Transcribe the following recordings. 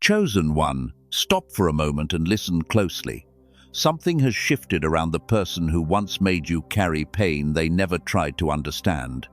Chosen one, stop for a moment and listen closely. Something has shifted around the person who once made you carry pain they never tried to understand.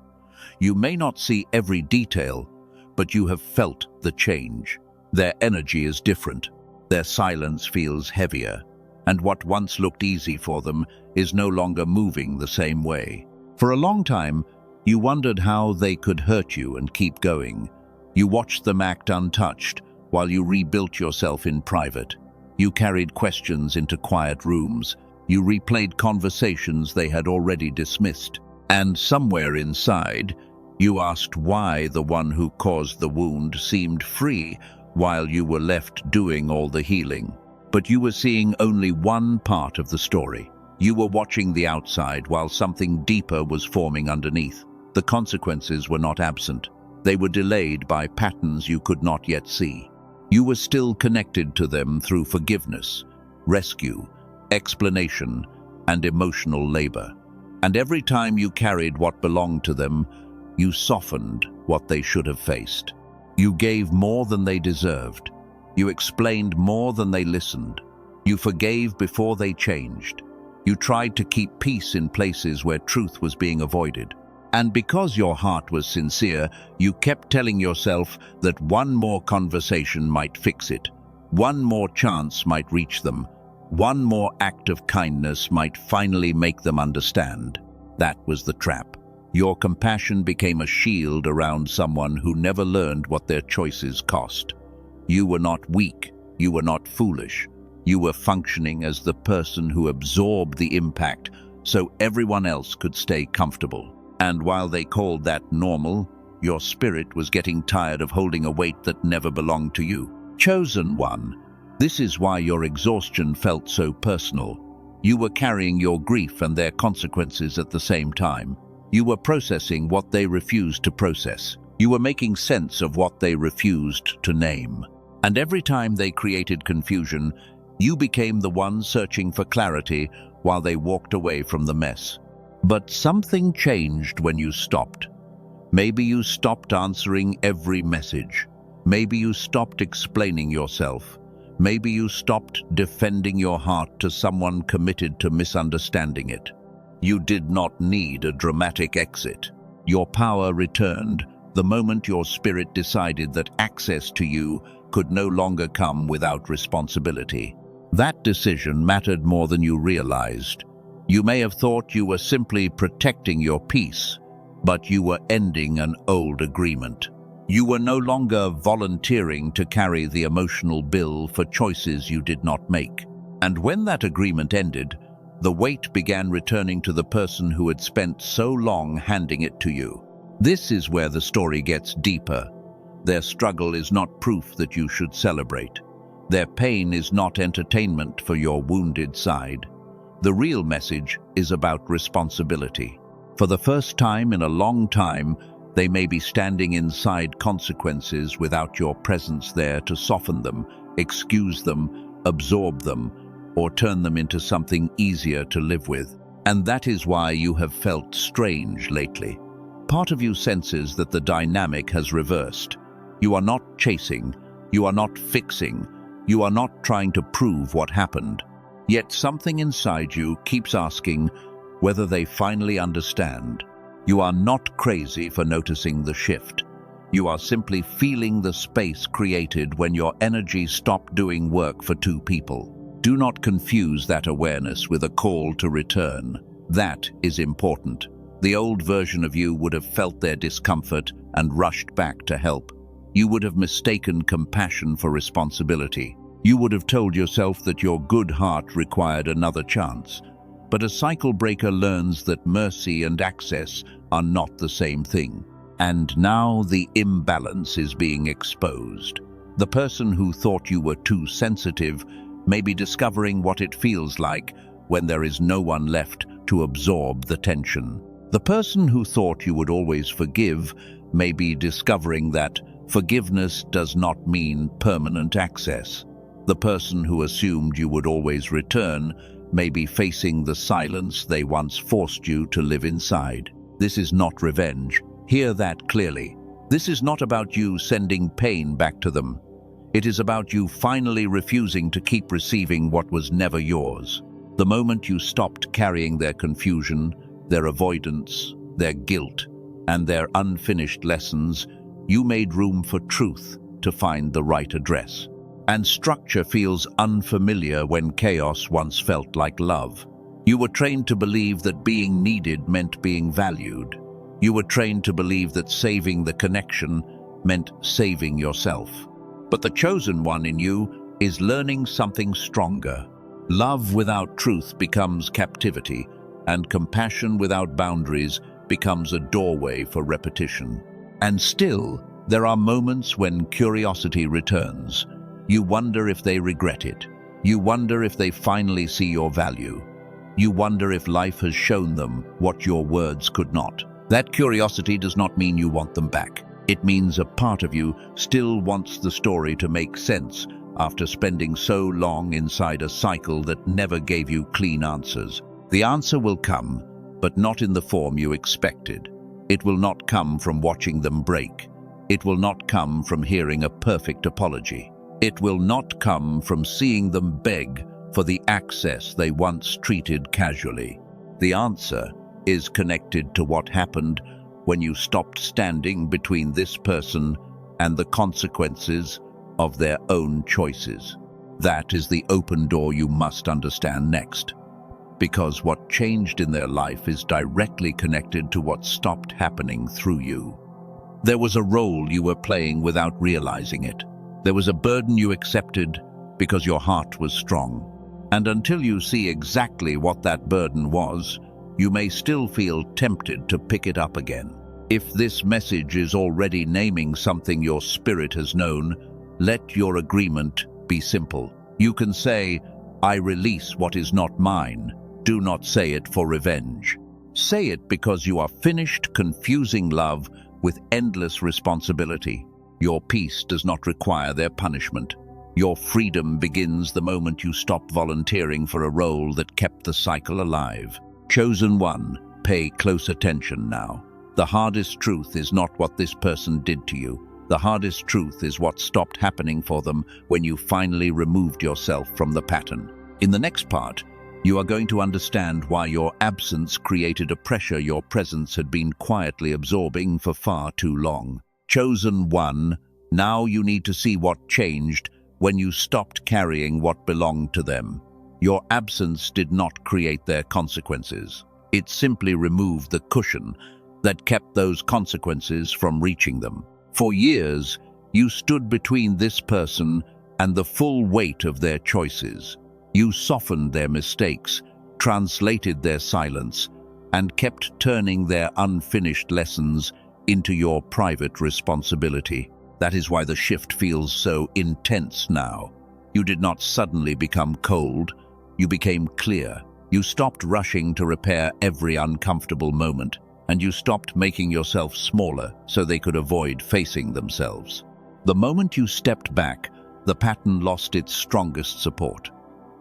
You may not see every detail, but you have felt the change. Their energy is different. Their silence feels heavier, and what once looked easy for them is no longer moving the same way. For a long time, you wondered how they could hurt you and keep going. You watched them act untouched while you rebuilt yourself in private. You carried questions into quiet rooms. You replayed conversations they had already dismissed. And somewhere inside, you asked why the one who caused the wound seemed free while you were left doing all the healing. But you were seeing only one part of the story. You were watching the outside while something deeper was forming underneath. The consequences were not absent. They were delayed by patterns you could not yet see. You were still connected to them through forgiveness, rescue, explanation, and emotional labor. And every time you carried what belonged to them, you softened what they should have faced. You gave more than they deserved. You explained more than they listened. You forgave before they changed. You tried to keep peace in places where truth was being avoided. And because your heart was sincere, you kept telling yourself that one more conversation might fix it. One more chance might reach them. One more act of kindness might finally make them understand. That was the trap. Your compassion became a shield around someone who never learned what their choices cost. You were not weak. You were not foolish. You were functioning as the person who absorbed the impact so everyone else could stay comfortable. And while they called that normal, your spirit was getting tired of holding a weight that never belonged to you. Chosen one, this is why your exhaustion felt so personal. You were carrying your grief and their consequences at the same time. You were processing what they refused to process. You were making sense of what they refused to name. And every time they created confusion, you became the one searching for clarity while they walked away from the mess. But something changed when you stopped. Maybe you stopped answering every message. Maybe you stopped explaining yourself. Maybe you stopped defending your heart to someone committed to misunderstanding it. You did not need a dramatic exit. Your power returned the moment your spirit decided that access to you could no longer come without responsibility. That decision mattered more than you realized. You may have thought you were simply protecting your peace, but you were ending an old agreement. You were no longer volunteering to carry the emotional bill for choices you did not make. And when that agreement ended, the weight began returning to the person who had spent so long handing it to you. This is where the story gets deeper. Their struggle is not proof that you should celebrate. Their pain is not entertainment for your wounded side. The real message is about responsibility. For the first time in a long time, they may be standing inside consequences without your presence there to soften them, excuse them, absorb them, or turn them into something easier to live with. And that is why you have felt strange lately. Part of you senses that the dynamic has reversed. You are not chasing, you are not fixing, you are not trying to prove what happened. Yet something inside you keeps asking whether they finally understand. You are not crazy for noticing the shift. You are simply feeling the space created when your energy stopped doing work for two people. Do not confuse that awareness with a call to return. That is important. The old version of you would have felt their discomfort and rushed back to help. You would have mistaken compassion for responsibility. You would have told yourself that your good heart required another chance. But a cycle breaker learns that mercy and access are not the same thing. And now the imbalance is being exposed. The person who thought you were too sensitive may be discovering what it feels like when there is no one left to absorb the tension. The person who thought you would always forgive may be discovering that forgiveness does not mean permanent access. The person who assumed you would always return may be facing the silence they once forced you to live inside. This is not revenge. Hear that clearly. This is not about you sending pain back to them. It is about you finally refusing to keep receiving what was never yours. The moment you stopped carrying their confusion, their avoidance, their guilt, and their unfinished lessons, you made room for truth to find the right address. And structure feels unfamiliar when chaos once felt like love. You were trained to believe that being needed meant being valued. You were trained to believe that saving the connection meant saving yourself. But the chosen one in you is learning something stronger. Love without truth becomes captivity, and compassion without boundaries becomes a doorway for repetition. And still, there are moments when curiosity returns. You wonder if they regret it. You wonder if they finally see your value. You wonder if life has shown them what your words could not. That curiosity does not mean you want them back. It means a part of you still wants the story to make sense after spending so long inside a cycle that never gave you clean answers. The answer will come, but not in the form you expected. It will not come from watching them break. It will not come from hearing a perfect apology. It will not come from seeing them beg for the access they once treated casually. The answer is connected to what happened when you stopped standing between this person and the consequences of their own choices. That is the open door you must understand next, because what changed in their life is directly connected to what stopped happening through you. There was a role you were playing without realizing it. There was a burden you accepted because your heart was strong. And until you see exactly what that burden was, you may still feel tempted to pick it up again. If this message is already naming something your spirit has known, let your agreement be simple. You can say, "I release what is not mine." Do not say it for revenge. Say it because you are finished confusing love with endless responsibility. Your peace does not require their punishment. Your freedom begins the moment you stop volunteering for a role that kept the cycle alive. Chosen one, pay close attention now. The hardest truth is not what this person did to you. The hardest truth is what stopped happening for them when you finally removed yourself from the pattern. In the next part, you are going to understand why your absence created a pressure your presence had been quietly absorbing for far too long. Chosen one, now you need to see what changed when you stopped carrying what belonged to them. Your absence did not create their consequences. It simply removed the cushion that kept those consequences from reaching them. For years, you stood between this person and the full weight of their choices. You softened their mistakes, translated their silence, and kept turning their unfinished lessons into your private responsibility. That is why the shift feels so intense now. You did not suddenly become cold. You became clear. You stopped rushing to repair every uncomfortable moment, and you stopped making yourself smaller so they could avoid facing themselves. The moment you stepped back, the pattern lost its strongest support.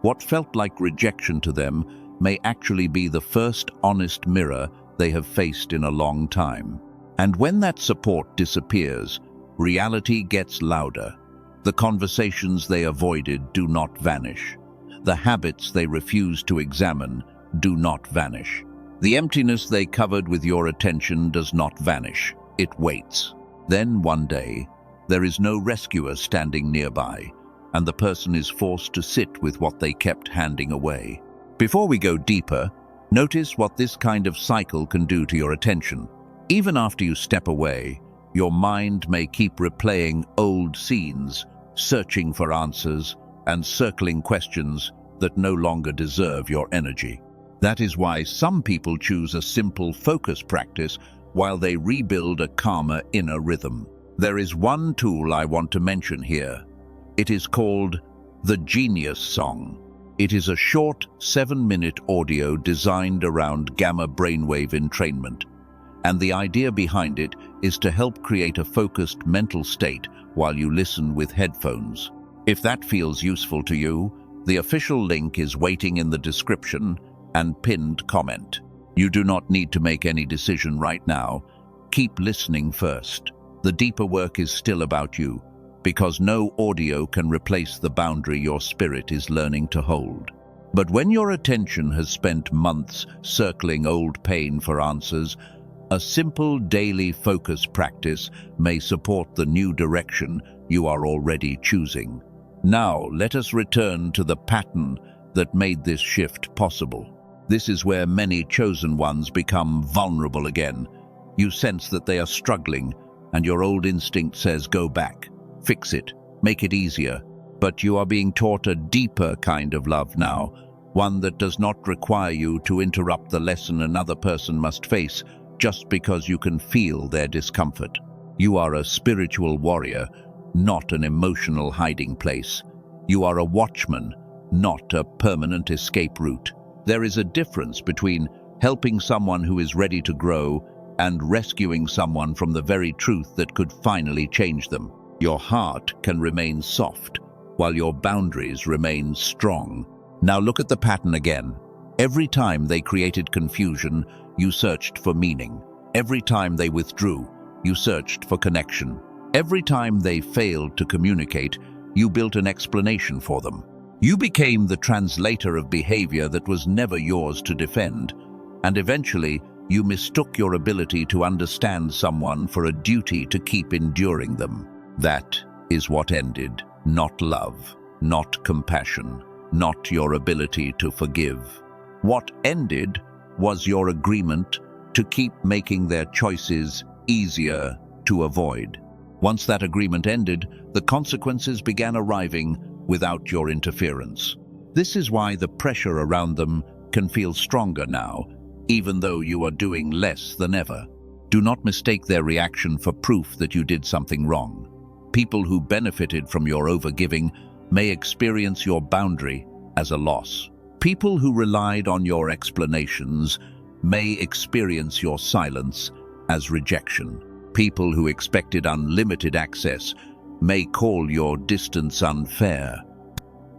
What felt like rejection to them may actually be the first honest mirror they have faced in a long time. And when that support disappears, reality gets louder. The conversations they avoided do not vanish. The habits they refuse to examine do not vanish. The emptiness they covered with your attention does not vanish. It waits. Then one day, there is no rescuer standing nearby, and the person is forced to sit with what they kept handing away. Before we go deeper, notice what this kind of cycle can do to your attention. Even after you step away, your mind may keep replaying old scenes, searching for answers, and circling questions that no longer deserve your energy. That is why some people choose a simple focus practice while they rebuild a calmer inner rhythm. There is one tool I want to mention here. It is called the Genius Song. It is a short 7-minute audio designed around gamma brainwave entrainment. And the idea behind it is to help create a focused mental state while you listen with headphones. If that feels useful to you, the official link is waiting in the description and pinned comment. You do not need to make any decision right now. Keep listening first. The deeper work is still about you. because no audio can replace the boundary your spirit is learning to hold. But when your attention has spent months circling old pain for answers, a simple daily focus practice may support the new direction you are already choosing. Now, let us return to the pattern that made this shift possible. This is where many chosen ones become vulnerable again. You sense that they are struggling, and your old instinct says, go back, fix it, make it easier. But you are being taught a deeper kind of love now, one that does not require you to interrupt the lesson another person must face just because you can feel their discomfort. You are a spiritual warrior, not an emotional hiding place. You are a watchman, not a permanent escape route. There is a difference between helping someone who is ready to grow and rescuing someone from the very truth that could finally change them. Your heart can remain soft, while your boundaries remain strong. Now look at the pattern again. Every time they created confusion, you searched for meaning. Every time they withdrew, you searched for connection. Every time they failed to communicate, you built an explanation for them. You became the translator of behavior that was never yours to defend, and eventually you mistook your ability to understand someone for a duty to keep enduring them. That is what ended, not love, not compassion, not your ability to forgive. What ended was your agreement to keep making their choices easier to avoid. Once that agreement ended, the consequences began arriving without your interference. This is why the pressure around them can feel stronger now, even though you are doing less than ever. Do not mistake their reaction for proof that you did something wrong. People who benefited from your overgiving may experience your boundary as a loss. People who relied on your explanations may experience your silence as rejection. People who expected unlimited access may call your distance unfair.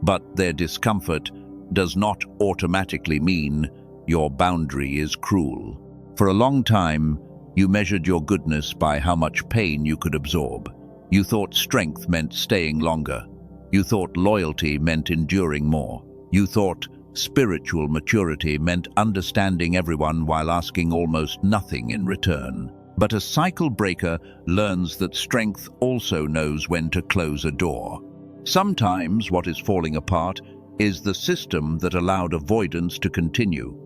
But their discomfort does not automatically mean your boundary is cruel. For a long time, you measured your goodness by how much pain you could absorb. You thought strength meant staying longer. You thought loyalty meant enduring more. You thought spiritual maturity meant understanding everyone while asking almost nothing in return. But a cycle breaker learns that strength also knows when to close a door. Sometimes what is falling apart is the system that allowed avoidance to continue.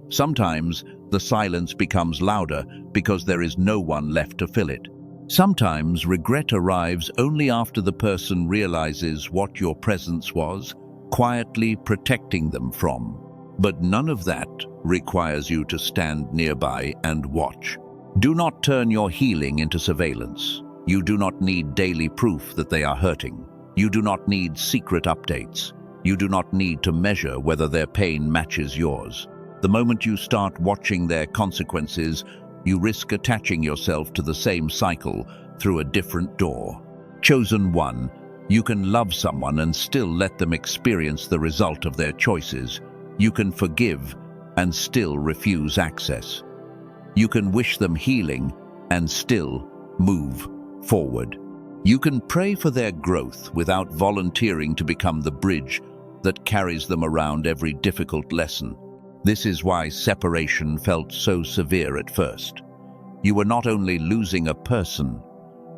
Sometimes the silence becomes louder because there is no one left to fill it. Sometimes regret arrives only after the person realizes what your presence was, quietly protecting them from. But none of that requires you to stand nearby and watch. Do not turn your healing into surveillance. You do not need daily proof that they are hurting. You do not need secret updates. You do not need to measure whether their pain matches yours. The moment you start watching their consequences, you risk attaching yourself to the same cycle through a different door. Chosen one, you can love someone and still let them experience the result of their choices. You can forgive and still refuse access. You can wish them healing and still move forward. You can pray for their growth without volunteering to become the bridge that carries them around every difficult lesson. This is why separation felt so severe at first. You were not only losing a person,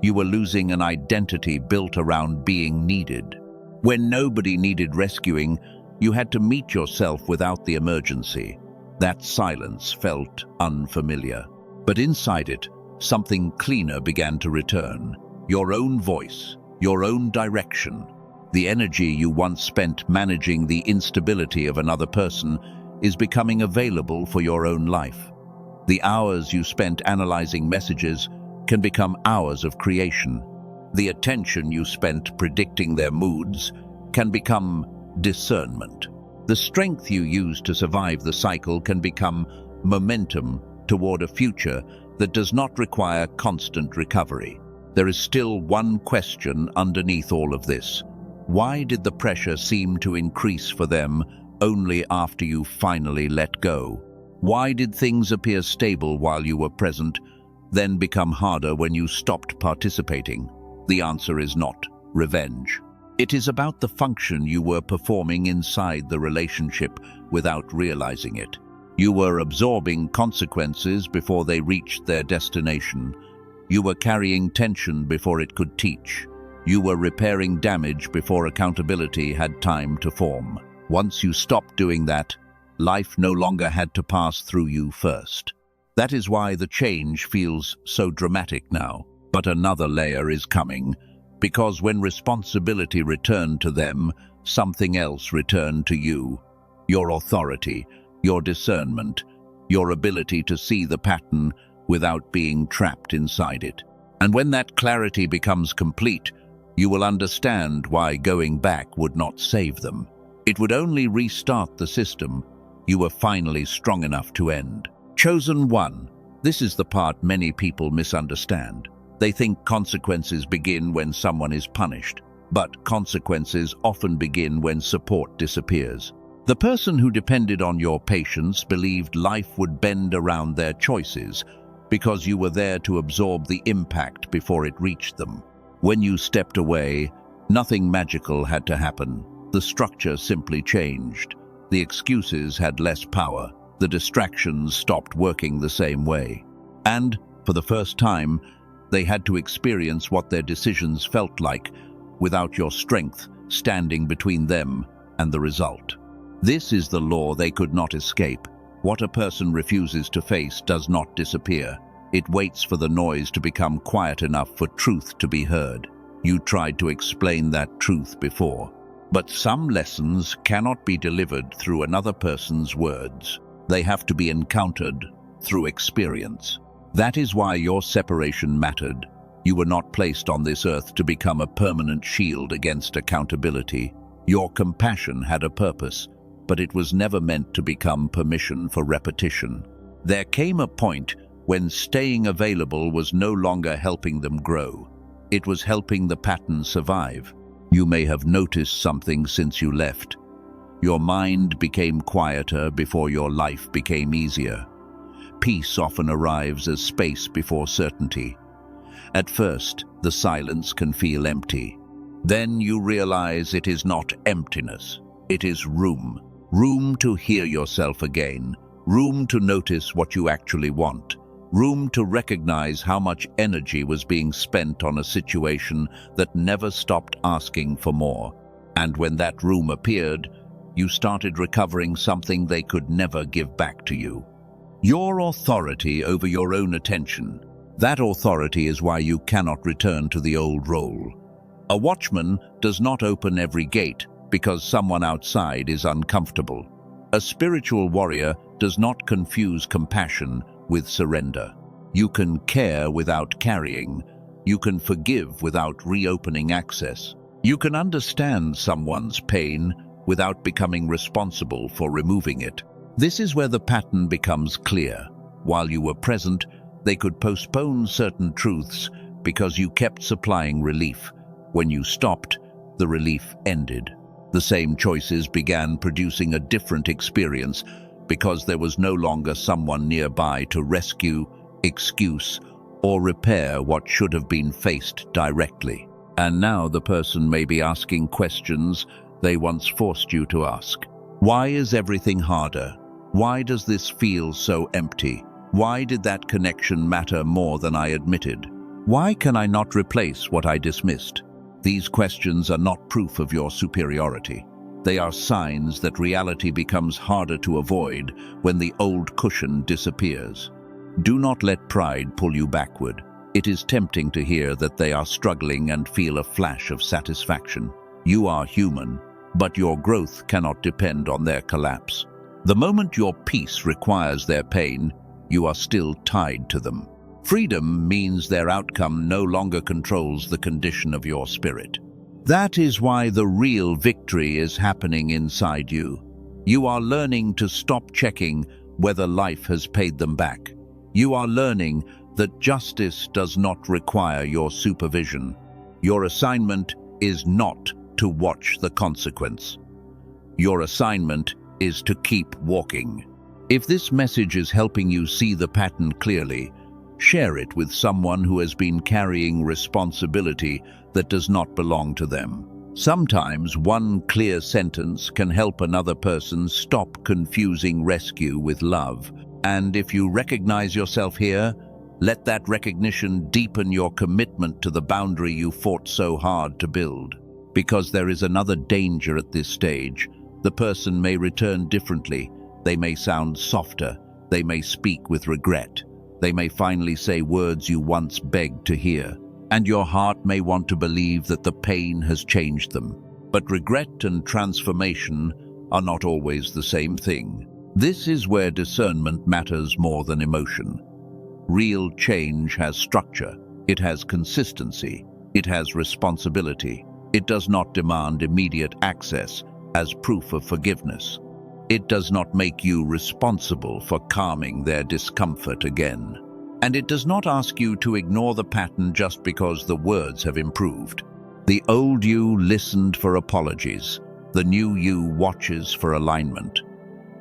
you were losing an identity built around being needed. When nobody needed rescuing, you had to meet yourself without the emergency. That silence felt unfamiliar. But inside it, something cleaner began to return. Your own voice, your own direction. The energy you once spent managing the instability of another person is becoming available for your own life. The hours you spent analyzing messages can become hours of creation. The attention you spent predicting their moods can become discernment. The strength you use to survive the cycle can become momentum toward a future that does not require constant recovery. There is still one question underneath all of this. Why did the pressure seem to increase for them only after you finally let go? Why did things appear stable while you were present, then become harder when you stopped participating? The answer is not revenge. It is about the function you were performing inside the relationship without realizing it. You were absorbing consequences before they reached their destination. You were carrying tension before it could teach. You were repairing damage before accountability had time to form. Once you stopped doing that, life no longer had to pass through you first. That is why the change feels so dramatic now. But another layer is coming, because when responsibility returned to them, something else returned to you. Your authority, your discernment, your ability to see the pattern without being trapped inside it. And when that clarity becomes complete, you will understand why going back would not save them. It would only restart the system you were finally strong enough to end. Chosen one. This is the part many people misunderstand. They think consequences begin when someone is punished, but consequences often begin when support disappears. The person who depended on your patience believed life would bend around their choices because you were there to absorb the impact before it reached them. When you stepped away, nothing magical had to happen. The structure simply changed. The excuses had less power. The distractions stopped working the same way. And, for the first time, they had to experience what their decisions felt like without your strength standing between them and the result. This is the law they could not escape. What a person refuses to face does not disappear. It waits for the noise to become quiet enough for truth to be heard. You tried to explain that truth before. But some lessons cannot be delivered through another person's words. They have to be encountered through experience. That is why your separation mattered. You were not placed on this earth to become a permanent shield against accountability. Your compassion had a purpose, but it was never meant to become permission for repetition. There came a point when staying available was no longer helping them grow. It was helping the pattern survive. You may have noticed something since you left. Your mind became quieter before your life became easier. Peace often arrives as space before certainty. At first, the silence can feel empty. Then you realize it is not emptiness. It is room. Room to hear yourself again. Room to notice what you actually want. Room to recognize how much energy was being spent on a situation that never stopped asking for more. And when that room appeared, you started recovering something they could never give back to you. Your authority over your own attention. That authority is why you cannot return to the old role. A watchman does not open every gate because someone outside is uncomfortable. A spiritual warrior does not confuse compassion with surrender. You can care without carrying. You can forgive without reopening access. You can understand someone's pain without becoming responsible for removing it. This is where the pattern becomes clear. While you were present, they could postpone certain truths because you kept supplying relief. When you stopped, the relief ended. The same choices began producing a different experience because there was no longer someone nearby to rescue, excuse, or repair what should have been faced directly. And now the person may be asking questions they once forced you to ask. Why is everything harder? Why does this feel so empty? Why did that connection matter more than I admitted? Why can I not replace what I dismissed? These questions are not proof of your superiority. They are signs that reality becomes harder to avoid when the old cushion disappears. Do not let pride pull you backward. It is tempting to hear that they are struggling and feel a flash of satisfaction. You are human, but your growth cannot depend on their collapse. The moment your peace requires their pain, you are still tied to them. Freedom means their outcome no longer controls the condition of your spirit. That is why the real victory is happening inside you. You are learning to stop checking whether life has paid them back. You are learning that justice does not require your supervision. Your assignment is not to watch the consequence. Your assignment is to keep walking. If this message is helping you see the pattern clearly, Share it with someone who has been carrying responsibility that does not belong to them. Sometimes one clear sentence can help another person stop confusing rescue with love. And if you recognize yourself here, let that recognition deepen your commitment to the boundary you fought so hard to build. Because there is another danger at this stage. The person may return differently. They may sound softer. They may speak with regret. They may finally say words you once begged to hear. And your heart may want to believe that the pain has changed them. But regret and transformation are not always the same thing. This is where discernment matters more than emotion. Real change has structure. It has consistency. It has responsibility. It does not demand immediate access as proof of forgiveness. It does not make you responsible for calming their discomfort again. And it does not ask you to ignore the pattern just because the words have improved. The old you listened for apologies. The new you watches for alignment.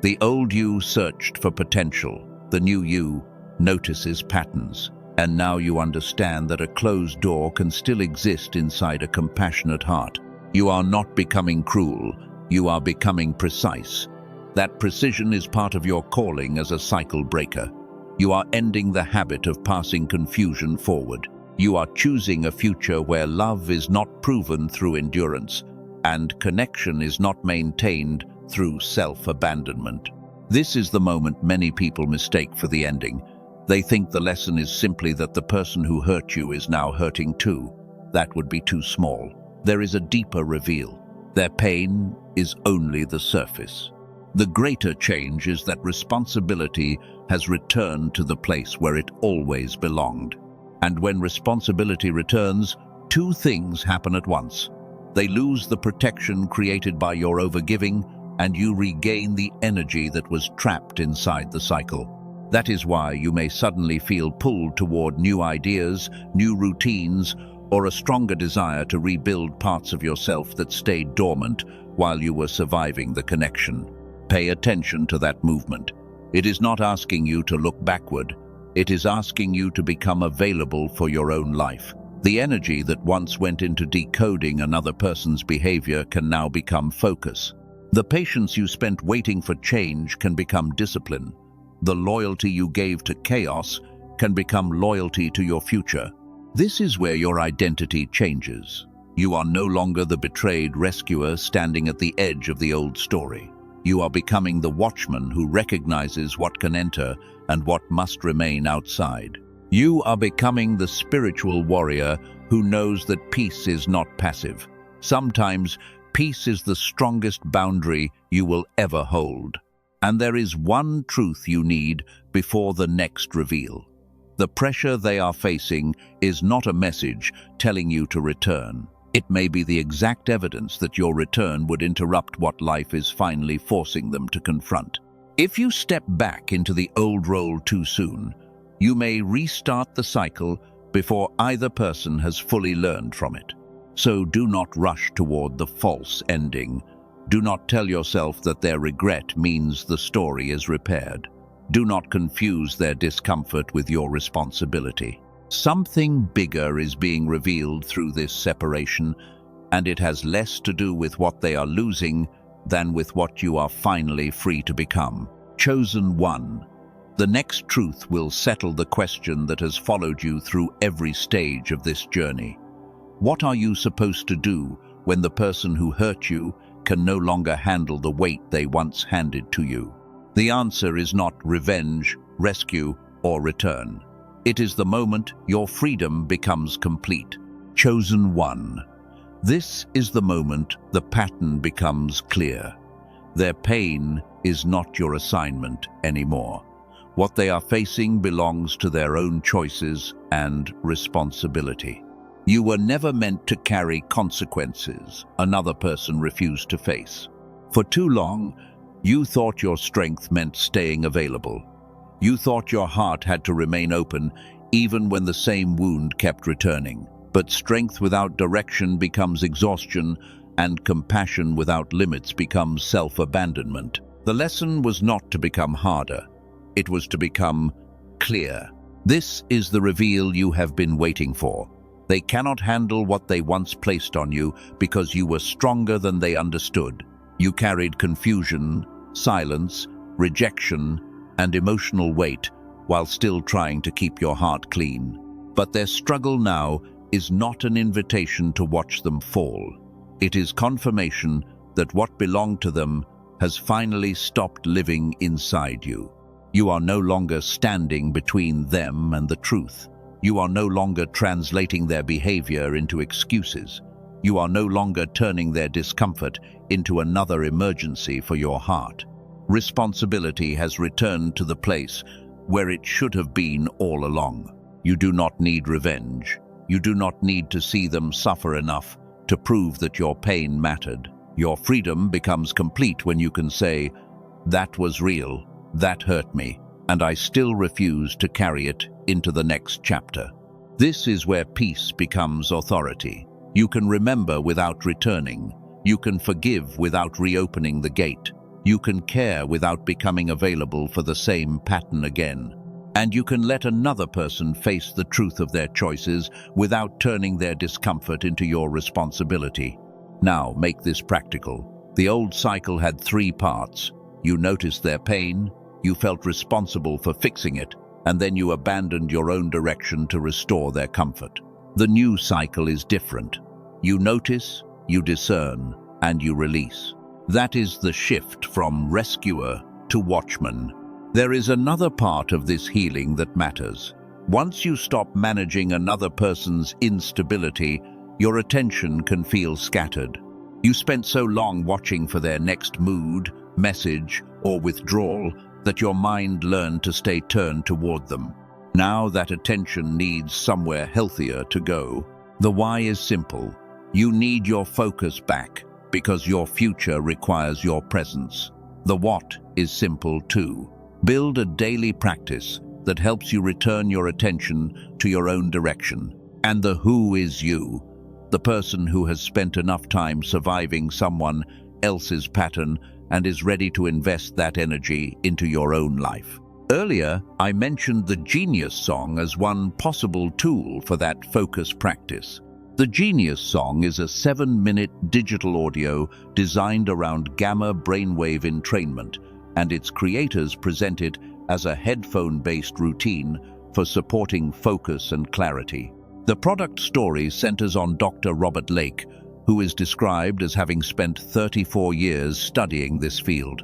The old you searched for potential. The new you notices patterns. And now you understand that a closed door can still exist inside a compassionate heart. You are not becoming cruel. You are becoming precise. That precision is part of your calling as a cycle breaker. You are ending the habit of passing confusion forward. You are choosing a future where love is not proven through endurance, and connection is not maintained through self-abandonment. This is the moment many people mistake for the ending. They think the lesson is simply that the person who hurt you is now hurting too. That would be too small. There is a deeper reveal. Their pain is only the surface. The greater change is that responsibility has returned to the place where it always belonged. And when responsibility returns, two things happen at once. They lose the protection created by your overgiving, and you regain the energy that was trapped inside the cycle. That is why you may suddenly feel pulled toward new ideas, new routines, or a stronger desire to rebuild parts of yourself that stayed dormant while you were surviving the connection. Pay attention to that movement. It is not asking you to look backward. It is asking you to become available for your own life. The energy that once went into decoding another person's behavior can now become focus. The patience you spent waiting for change can become discipline. The loyalty you gave to chaos can become loyalty to your future. This is where your identity changes. You are no longer the betrayed rescuer standing at the edge of the old story. You are becoming the watchman who recognizes what can enter and what must remain outside. You are becoming the spiritual warrior who knows that peace is not passive. Sometimes peace is the strongest boundary you will ever hold. And there is one truth you need before the next reveal. The pressure they are facing is not a message telling you to return. It may be the exact evidence that your return would interrupt what life is finally forcing them to confront. If you step back into the old role too soon, you may restart the cycle before either person has fully learned from it. So do not rush toward the false ending. Do not tell yourself that their regret means the story is repaired. Do not confuse their discomfort with your responsibility. Something bigger is being revealed through this separation, and it has less to do with what they are losing than with what you are finally free to become. Chosen one. The next truth will settle the question that has followed you through every stage of this journey. What are you supposed to do when the person who hurt you can no longer handle the weight they once handed to you? The answer is not revenge, rescue, or return. It is the moment your freedom becomes complete. Chosen one. This is the moment the pattern becomes clear. Their pain is not your assignment anymore. What they are facing belongs to their own choices and responsibility. You were never meant to carry consequences another person refused to face. For too long, you thought your strength meant staying available. You thought your heart had to remain open even when the same wound kept returning. But strength without direction becomes exhaustion, and compassion without limits becomes self-abandonment. The lesson was not to become harder. It was to become clear. This is the reveal you have been waiting for. They cannot handle what they once placed on you because you were stronger than they understood. You carried confusion, silence, rejection, and emotional weight while still trying to keep your heart clean. But their struggle now is not an invitation to watch them fall. It is confirmation that what belonged to them has finally stopped living inside you. You are no longer standing between them and the truth. You are no longer translating their behavior into excuses. You are no longer turning their discomfort into another emergency for your heart. Responsibility has returned to the place where it should have been all along. You do not need revenge. You do not need to see them suffer enough to prove that your pain mattered. Your freedom becomes complete when you can say, "That was real, that hurt me, and I still refuse to carry it into the next chapter." This is where peace becomes authority. You can remember without returning. You can forgive without reopening the gate. You can care without becoming available for the same pattern again. And you can let another person face the truth of their choices without turning their discomfort into your responsibility. Now, make this practical. The old cycle had 3 parts. You noticed their pain, you felt responsible for fixing it, and then you abandoned your own direction to restore their comfort. The new cycle is different. You notice, you discern, and you release. That is the shift from rescuer to watchman. There is another part of this healing that matters. Once you stop managing another person's instability, your attention can feel scattered. You spent so long watching for their next mood, message, or withdrawal that your mind learned to stay turned toward them. Now that attention needs somewhere healthier to go. The why is simple. You need your focus back because your future requires your presence. The what is simple too. Build a daily practice that helps you return your attention to your own direction. And the who is you, the person who has spent enough time surviving someone else's pattern and is ready to invest that energy into your own life. Earlier, I mentioned the Genius Song as one possible tool for that focus practice. The Genius Song is a 7-minute digital audio designed around gamma brainwave entrainment, and its creators present it as a headphone-based routine for supporting focus and clarity. The product story centers on Dr. Robert Lake, who is described as having spent 34 years studying this field.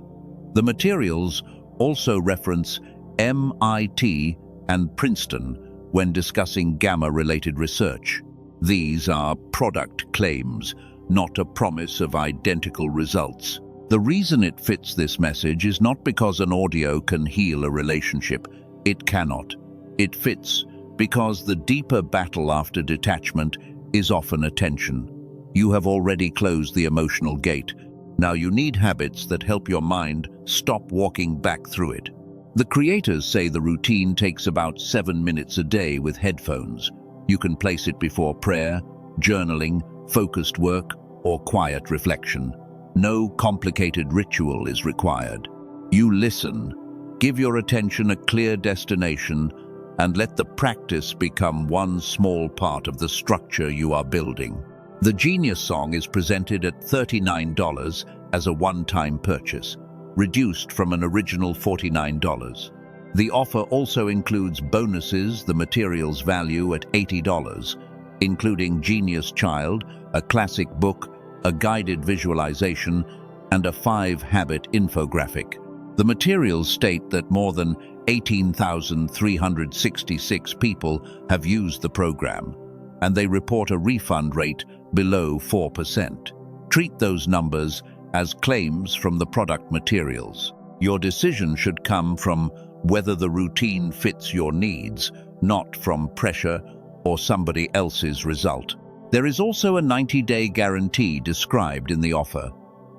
The materials also reference MIT and Princeton when discussing gamma-related research. These are product claims, not a promise of identical results. The reason it fits this message is not because an audio can heal a relationship. It cannot. It fits because the deeper battle after detachment is often attention. You have already closed the emotional gate. Now you need habits that help your mind stop walking back through it. The creators say the routine takes about 7 minutes a day with headphones. You can place it before prayer, journaling, focused work, or quiet reflection. No complicated ritual is required. You listen, give your attention a clear destination, and let the practice become one small part of the structure you are building. The Genius Song is presented at $39 as a one-time purchase, reduced from an original $49. The offer also includes bonuses, the materials value at $80, including Genius Child, a classic book, a guided visualization, and a 5-habit infographic. The materials state that more than 18,366 people have used the program, and they report a refund rate below 4%. Treat those numbers as claims from the product materials. Your decision should come from whether the routine fits your needs, not from pressure or somebody else's result. There is also a 90-day guarantee described in the offer.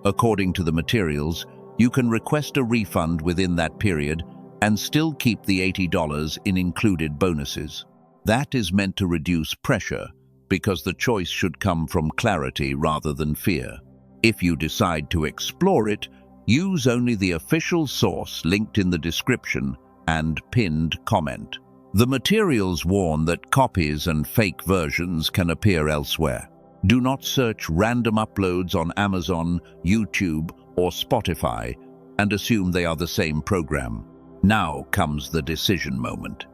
According to the materials, you can request a refund within that period and still keep the $80 in included bonuses. That is meant to reduce pressure because the choice should come from clarity rather than fear. If you decide to explore it, use only the official source linked in the description and pinned comment. The materials warn that copies and fake versions can appear elsewhere. Do not search random uploads on Amazon, YouTube, or Spotify and assume they are the same program. Now comes the decision moment.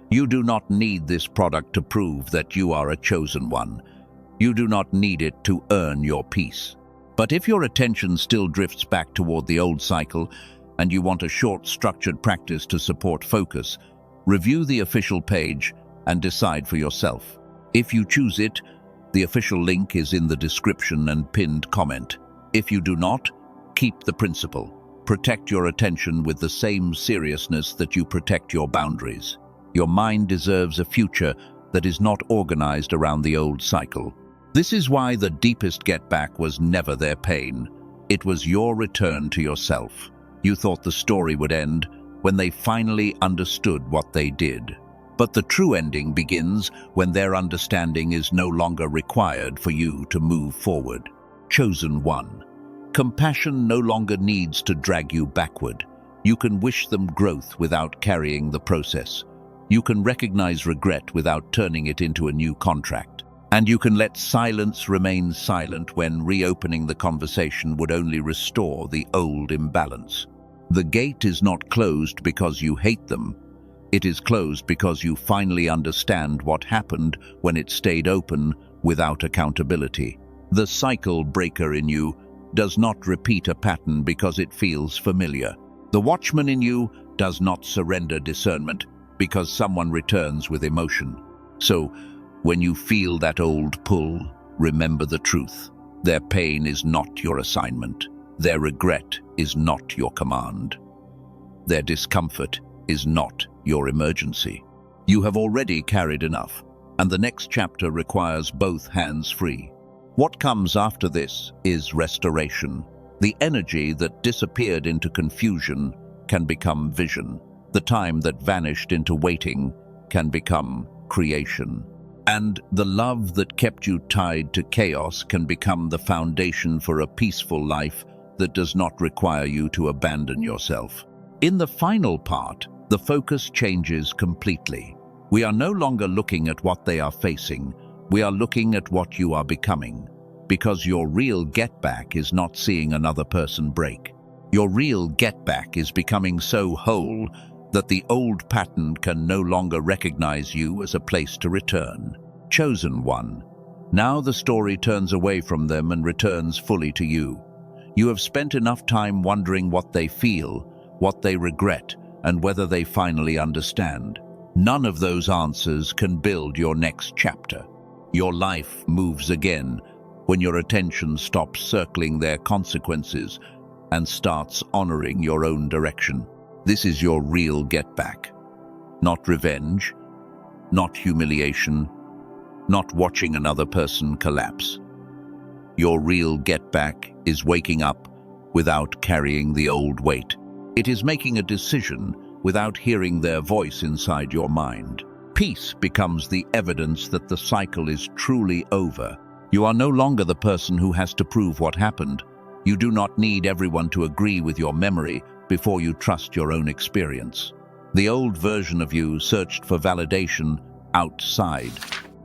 You do not need this product to prove that you are a chosen one. You do not need it to earn your peace. But if your attention still drifts back toward the old cycle and you want a short, structured practice to support focus, review the official page and decide for yourself. If you choose it, the official link is in the description and pinned comment. If you do not, keep the principle. Protect your attention with the same seriousness that you protect your boundaries. Your mind deserves a future that is not organized around the old cycle. This is why the deepest get-back was never their pain. It was your return to yourself. You thought the story would end when they finally understood what they did. But the true ending begins when their understanding is no longer required for you to move forward. Chosen one. Compassion no longer needs to drag you backward. You can wish them growth without carrying the process. You can recognize regret without turning it into a new contract. And you can let silence remain silent when reopening the conversation would only restore the old imbalance. The gate is not closed because you hate them. It is closed because you finally understand what happened when it stayed open without accountability. The cycle breaker in you does not repeat a pattern because it feels familiar. The watchman in you does not surrender discernment because someone returns with emotion. So, when you feel that old pull, remember the truth. Their pain is not your assignment. Their regret is not your command. Their discomfort is not your emergency. You have already carried enough, and the next chapter requires both hands free. What comes after this is restoration. The energy that disappeared into confusion can become vision. The time that vanished into waiting can become creation. And the love that kept you tied to chaos can become the foundation for a peaceful life that does not require you to abandon yourself. In the final part, the focus changes completely. We are no longer looking at what they are facing. We are looking at what you are becoming. Because your real get-back is not seeing another person break. Your real get-back is becoming so whole that the old pattern can no longer recognize you as a place to return. Chosen one. Now the story turns away from them and returns fully to you. You have spent enough time wondering what they feel, what they regret, and whether they finally understand. None of those answers can build your next chapter. Your life moves again when your attention stops circling their consequences and starts honoring your own direction. This is your real get-back. Not revenge, not humiliation, not watching another person collapse. Your real get-back is waking up without carrying the old weight. It is making a decision without hearing their voice inside your mind. Peace becomes the evidence that the cycle is truly over. You are no longer the person who has to prove what happened. You do not need everyone to agree with your memory before you trust your own experience. The old version of you searched for validation outside.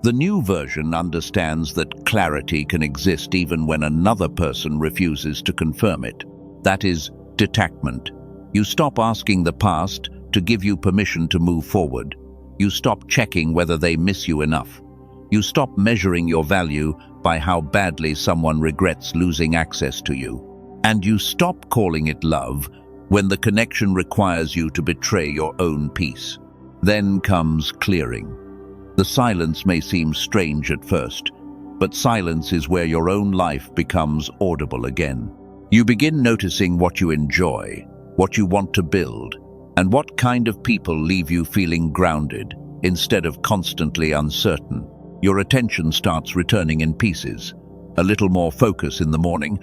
The new version understands that clarity can exist even when another person refuses to confirm it. That is detachment. You stop asking the past to give you permission to move forward. You stop checking whether they miss you enough. You stop measuring your value by how badly someone regrets losing access to you. And you stop calling it love when the connection requires you to betray your own peace. Then comes clearing. The silence may seem strange at first, but silence is where your own life becomes audible again. You begin noticing what you enjoy, what you want to build, and what kind of people leave you feeling grounded instead of constantly uncertain. Your attention starts returning in pieces. A little more focus in the morning,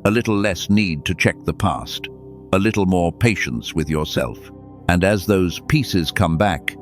a little less need to check the past, a little more patience with yourself. And as those pieces come back,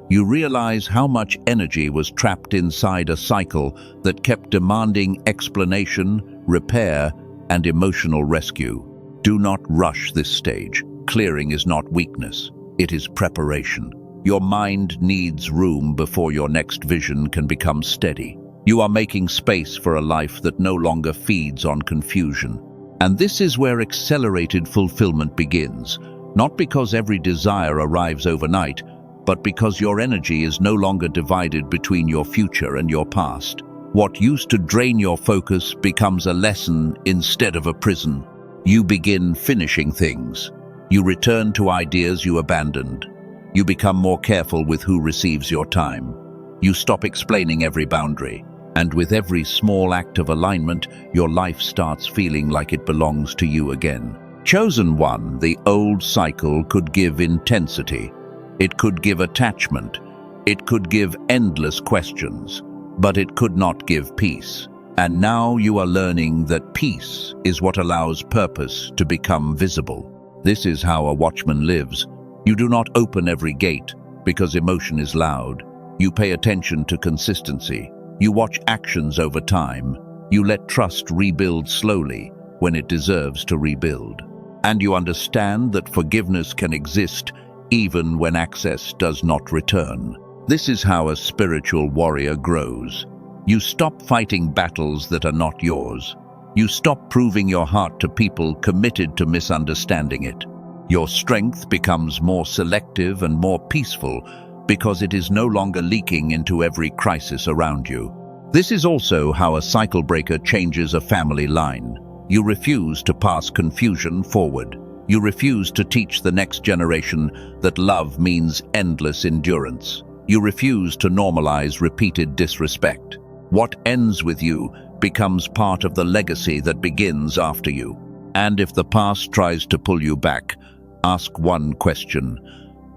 you realize how much energy was trapped inside a cycle that kept demanding explanation, repair, and emotional rescue. Do not rush this stage. Clearing is not weakness, it is preparation. Your mind needs room before your next vision can become steady. You are making space for a life that no longer feeds on confusion. And this is where accelerated fulfillment begins, not because every desire arrives overnight, but because your energy is no longer divided between your future and your past. What used to drain your focus becomes a lesson instead of a prison. You begin finishing things. You return to ideas you abandoned. You become more careful with who receives your time. You stop explaining every boundary. And with every small act of alignment, your life starts feeling like it belongs to you again. Chosen one, the old cycle could give intensity. It could give attachment. It could give endless questions. But it could not give peace. And now you are learning that peace is what allows purpose to become visible. This is how a watchman lives. You do not open every gate because emotion is loud. You pay attention to consistency. You watch actions over time. You let trust rebuild slowly when it deserves to rebuild. And you understand that forgiveness can exist even when access does not return. This is how a spiritual warrior grows. You stop fighting battles that are not yours. You stop proving your heart to people committed to misunderstanding it. Your strength becomes more selective and more peaceful because it is no longer leaking into every crisis around you. This is also how a cycle breaker changes a family line. You refuse to pass confusion forward. You refuse to teach the next generation that love means endless endurance. You refuse to normalize repeated disrespect. What ends with you becomes part of the legacy that begins after you. And if the past tries to pull you back, ask one question.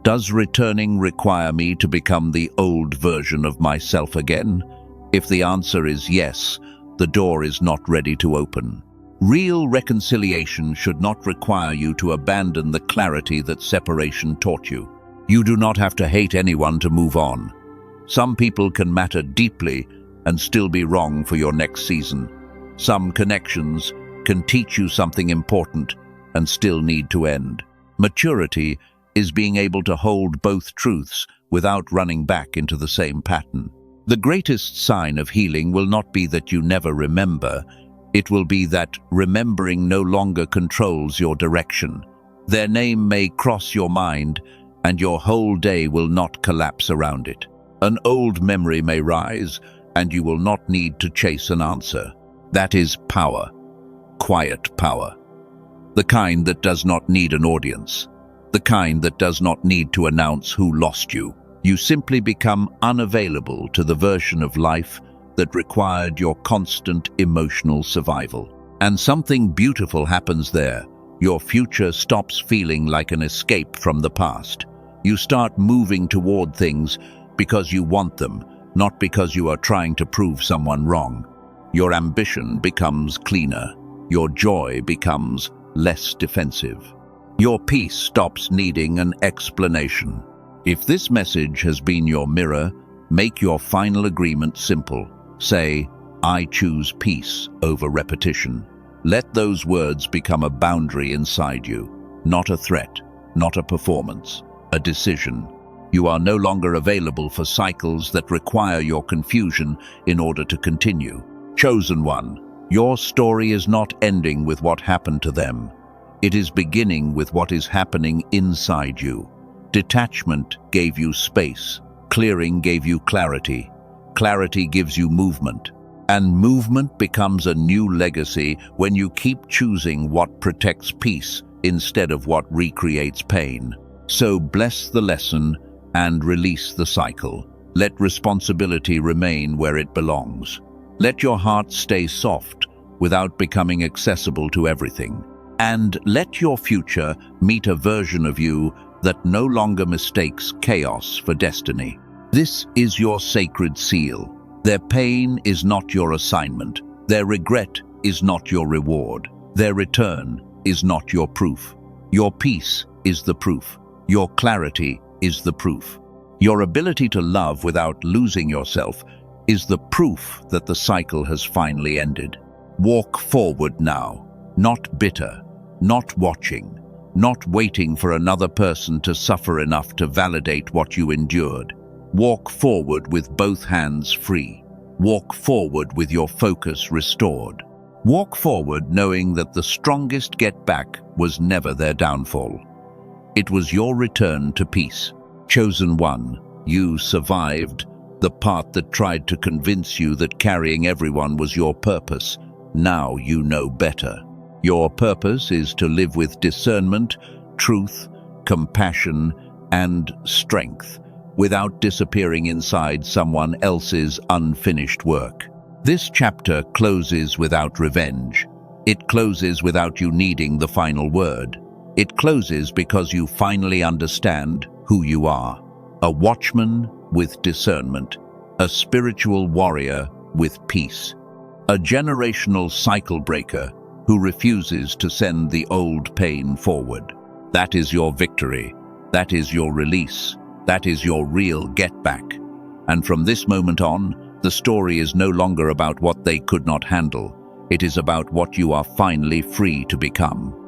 Does returning require me to become the old version of myself again? If the answer is yes, the door is not ready to open. Real reconciliation should not require you to abandon the clarity that separation taught you. You do not have to hate anyone to move on. Some people can matter deeply and still be wrong for your next season. Some connections can teach you something important and still need to end. Maturity is being able to hold both truths without running back into the same pattern. The greatest sign of healing will not be that you never remember. It will be that remembering no longer controls your direction. Their name may cross your mind, and your whole day will not collapse around it. An old memory may rise, and you will not need to chase an answer. That is power. Quiet power. The kind that does not need an audience. The kind that does not need to announce who lost you. You simply become unavailable to the version of life that required your constant emotional survival. And something beautiful happens there. Your future stops feeling like an escape from the past. You start moving toward things because you want them, not because you are trying to prove someone wrong. Your ambition becomes cleaner. Your joy becomes less defensive. Your peace stops needing an explanation. If this message has been your mirror, make your final agreement simple. Say, I choose peace over repetition. Let those words become a boundary inside you, not a threat, not a performance, a decision. You are no longer available for cycles that require your confusion in order to continue. Chosen one, your story is not ending with what happened to them. It is beginning with what is happening inside you. Detachment gave you space. Clearing gave you clarity. Clarity gives you movement. And movement becomes a new legacy when you keep choosing what protects peace instead of what recreates pain. So bless the lesson and release the cycle. Let responsibility remain where it belongs. Let your heart stay soft without becoming accessible to everything. And let your future meet a version of you that no longer mistakes chaos for destiny. This is your sacred seal. Their pain is not your assignment. Their regret is not your reward. Their return is not your proof. Your peace is the proof. Your clarity is the proof. Your ability to love without losing yourself is the proof that the cycle has finally ended. Walk forward now, not bitter, not watching, not waiting for another person to suffer enough to validate what you endured. Walk forward with both hands free. Walk forward with your focus restored. Walk forward knowing that the strongest get back was never their downfall. It was your return to peace. Chosen one, you survived the part that tried to convince you that carrying everyone was your purpose. Now you know better. Your purpose is to live with discernment, truth, compassion, and strength, without disappearing inside someone else's unfinished work. This chapter closes without revenge. It closes without you needing the final word. It closes because you finally understand who you are. A watchman with discernment, a spiritual warrior with peace, a generational cycle breaker who refuses to send the old pain forward. That is your victory. That is your release. That is your real get back. And from this moment on, the story is no longer about what they could not handle. It is about what you are finally free to become.